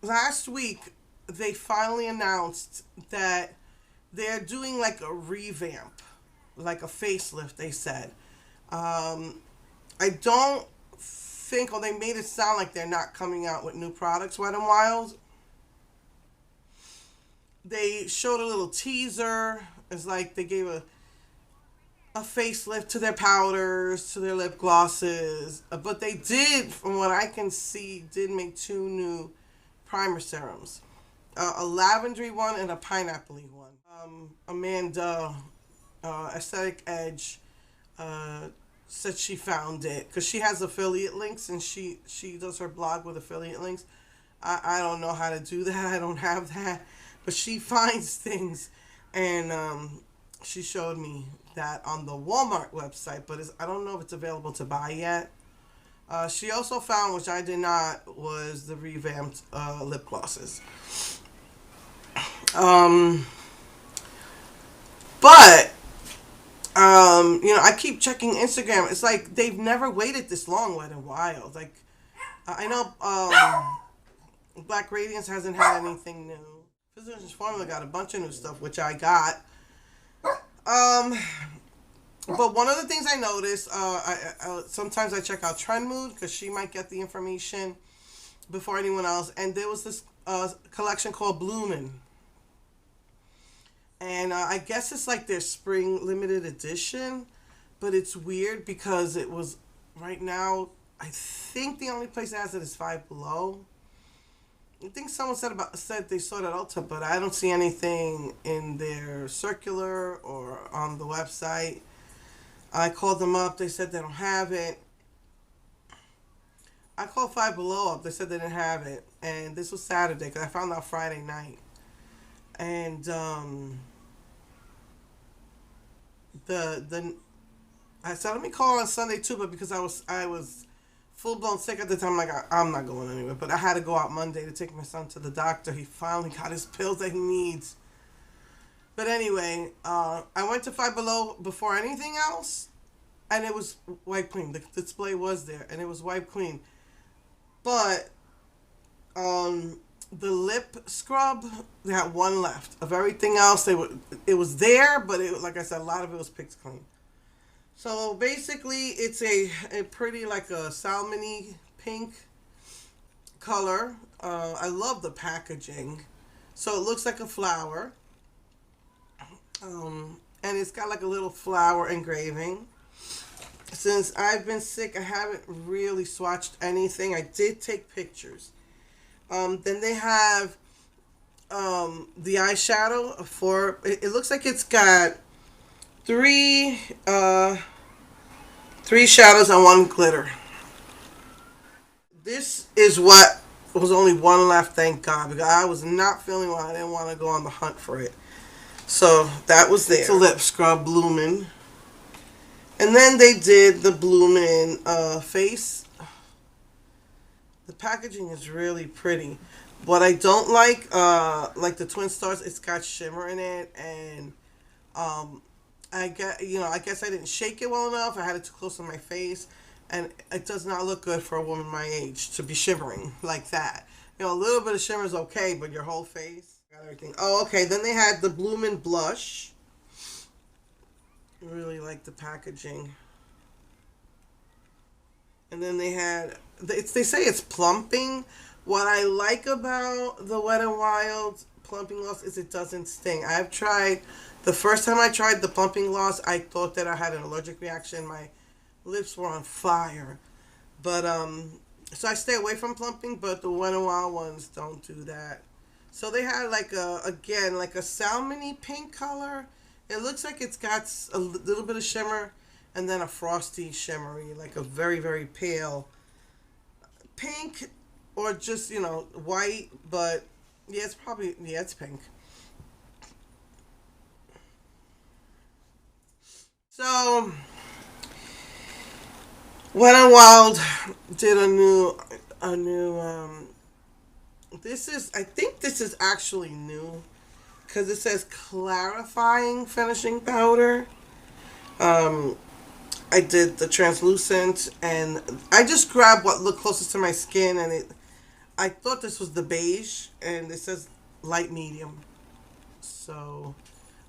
last week they finally announced that they're doing like a revamp, like a facelift. They said, um, I don't think, or they made it sound like they're not coming out with new products. Wet and Wild. They showed a little teaser. It's like they gave a facelift to their powders, to their lip glosses. But they did, from what I can see, did make two new primer serums. A lavendery one and a pineapple one. Amanda, Aesthetic Edge, uh, said she found it because she has affiliate links and she does her blog with affiliate links. I don't know how to do that. I don't have that, but she finds things, and she showed me that on the Walmart website, but I don't know if it's available to buy yet. She also found, which I did not, was the revamped lip glosses. Um, but I keep checking Instagram. It's like they've never waited this long, Wet and Wild. Like I know Black Radiance hasn't had anything new. Physicians Formula got a bunch of new stuff, which I got. Um, but one of the things I noticed, sometimes I check out Trend Mood because she might get the information before anyone else. And there was this collection called Bloomin, and I guess it's like their spring limited edition, but it's weird because it was right now. I think the only place that has it is Five Below. I think someone said they saw it at Ulta, but I don't see anything in their circular or on the website. I called them up. They said they don't have it. I called Five Below up. They said they didn't have it, and this was Saturday because I found out Friday night. And the I said let me call on Sunday too, but because I was full blown sick at the time, like I'm not going anywhere. But I had to go out Monday to take my son to the doctor. He finally got his pills that he needs. But anyway, I went to Five Below before anything else, and it was wipe clean. The display was there, and it was wipe clean. But the lip scrub, they had one left. Of everything else, it was there, but like I said, a lot of it was picked clean. So basically, it's a pretty like a salmony pink color. I love the packaging. So it looks like a flower, and it's got like a little flower engraving. Since I've been sick, I haven't really swatched anything. I did take pictures. Then they have the eyeshadow for. It looks like it's got three three shadows and one glitter. This is what was only one left, thank God, because I was not feeling well. I didn't want to go on the hunt for it. So that was there. It's a lip scrub, Bloomin'. And then they did the Bloomin' face. The packaging is really pretty. What I don't like the Twin Stars, it's got shimmer in it, and um, I guess I didn't shake it well enough. I had it too close to my face, and it does not look good for a woman my age to be shimmering like that. A little bit of shimmer is okay, but your whole face, got everything. Oh, okay. Then they had the Bloomin' blush. I really like the packaging. And then they had, they say it's plumping. What I like about the Wet and Wild plumping gloss is it doesn't sting. The first time I tried the plumping gloss, I thought that I had an allergic reaction. My lips were on fire. But, so I stay away from plumping, but the Wet and Wild ones don't do that. So they had again, like a salmony pink color. It looks like it's got a little bit of shimmer and then a frosty shimmery, like a very, very pale pink or just, white, but yeah, it's pink. So, Wet n Wild did I think this is actually new because it says clarifying finishing powder. Um, I did the translucent, and I just grabbed what looked closest to my skin, and I thought this was the beige, and it says light medium. So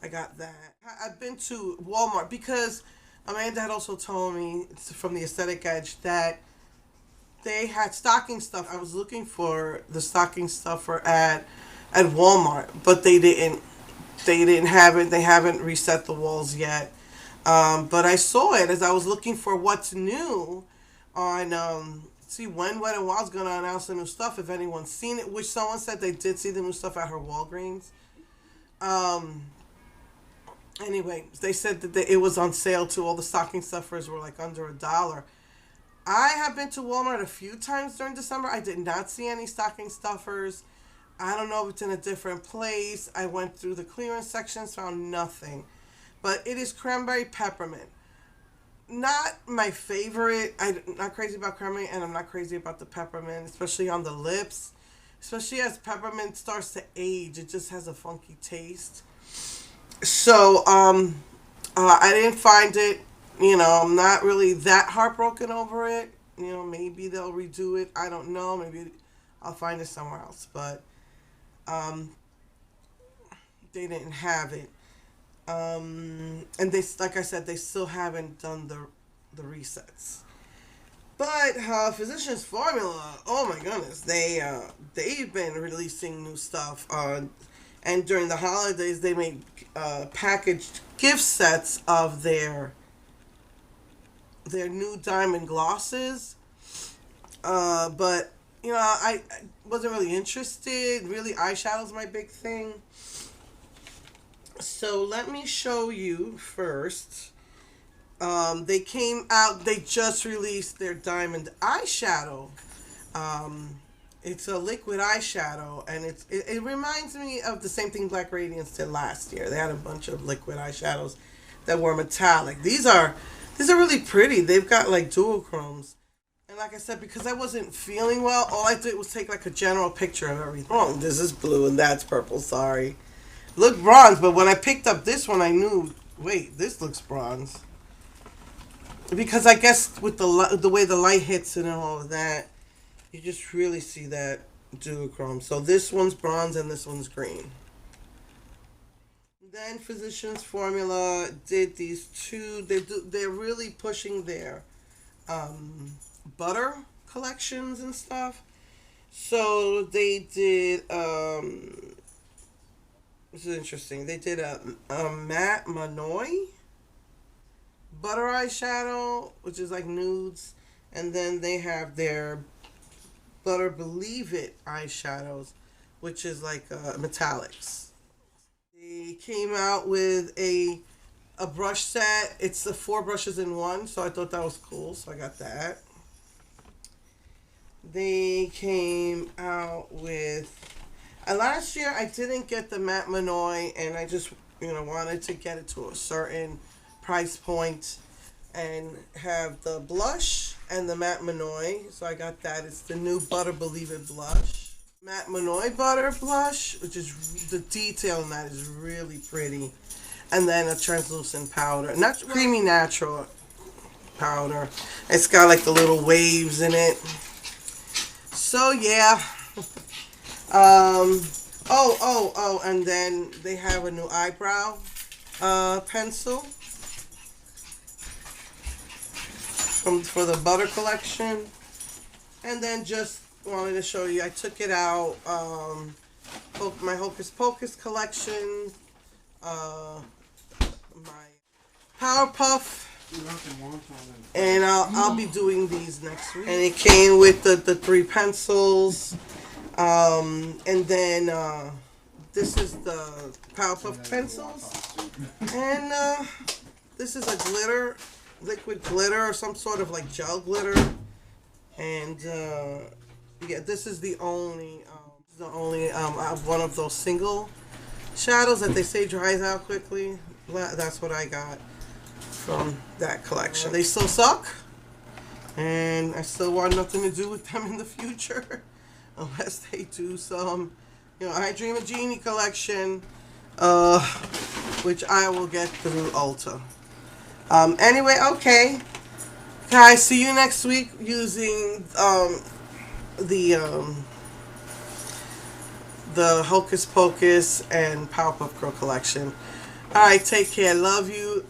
I got that. I've been to Walmart because Amanda had also told me from the Aesthetic Edge that they had stocking stuff. I was looking for the stocking stuffer at Walmart, but they didn't. They didn't have it. They haven't reset the walls yet. But I saw it as I was looking for what's new on. See when Wet and Wild's gonna announce the new stuff. If anyone's seen it, which someone said they did see the new stuff at her Walgreens. Um, anyway, they said that it was on sale too. All the stocking stuffers were like under $1. I have been to Walmart a few times during December. I did not see any stocking stuffers. I don't know if it's in a different place. I went through the clearance sections, found nothing. But it is cranberry peppermint. Not my favorite. I'm not crazy about cranberry, and I'm not crazy about the peppermint, especially on the lips. Especially as peppermint starts to age, it just has a funky taste. So, I didn't find it. I'm not really that heartbroken over it. Maybe they'll redo it. I don't know. Maybe I'll find it somewhere else. But um, they didn't have it. And they, like I said, they still haven't done the resets. But Physicians Formula, oh my goodness, they've been releasing new stuff. And during the holidays, they made packaged gift sets of their new diamond glosses. But I wasn't really interested. Really, eyeshadow's my big thing. So let me show you first. They came out. They just released their diamond eyeshadow. It's a liquid eyeshadow, and it reminds me of the same thing Black Radiance did last year. They had a bunch of liquid eyeshadows that were metallic. These are really pretty. They've got like dual chromes. And like I said, because I wasn't feeling well, all I did was take like a general picture of everything. Oh, this is blue and that's purple. Sorry. Look bronze, but when I picked up this one, I knew, wait, this looks bronze. Because I guess with the way the light hits it and all of that, you just really see that duochrome. So this one's bronze and this one's green. Then Physicians Formula did these two. They're really pushing their butter collections and stuff. So they did. This is interesting. They did a matte Manoy butter eyeshadow, which is like nudes, and then they have their Butter Believe It eyeshadows, which is like metallics. They came out with a brush set. It's the 4 brushes in one, so I thought that was cool, so I got that. They came out with last year I didn't get the matte Manoy, and I just wanted to get it to a certain price point and have the blush and the matte Manoy, so I got that. It's the new Butter Believe It blush. Matte Manoy butter blush, which is the detail in that is really pretty. And then a translucent powder, not creamy natural powder. It's got like the little waves in it. So yeah. And then they have a new eyebrow pencil for the butter collection. And then just wanted to show you, I took it out, my Hocus Pocus collection, my Powerpuff, and I'll be doing these next week. And it came with the 3 pencils, and then this is the Powerpuff pencils, and this is a glitter, liquid glitter, or some sort of like gel glitter, and yeah, this is the only one of those single shadows that they say dries out quickly. That's what I got from that collection. They still suck, and I still want nothing to do with them in the future, unless they do some, I Dream of Genie collection, which I will get through Ulta. Anyway, okay, guys, see you next week using the the Hocus Pocus and Powerpuff Girl collection. All right, take care. Love you.